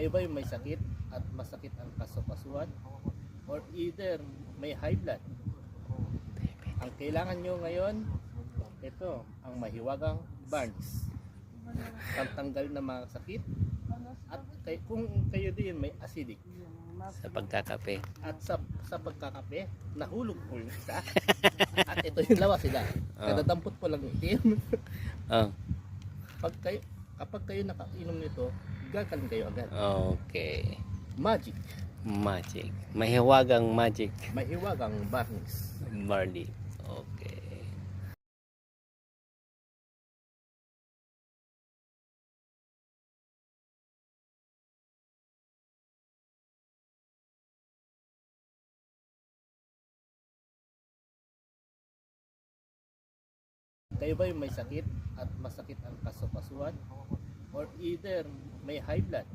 Kayo ba yung may sakit at masakit ang kasukasuan? Or either may high blood? Ang kailangan nyo ngayon, ito, ang mahiwagang Barnes. Pantanggal ng mga sakit. At kung kayo din may acidic. Sa pagkakape. At sa pagkakape, nahulog-hulog ka. At ito yung lawas sila. Kadadampot po lang itim. Kapag kayo nakainom nito, gagaling kayo agad. Okay. Magic. Magic. Mahiwagang magic. Mahiwagang Barnes. Barley. Okay. Kayo ba yung may sakit at masakit ang kasukasuan? Or either may high blood?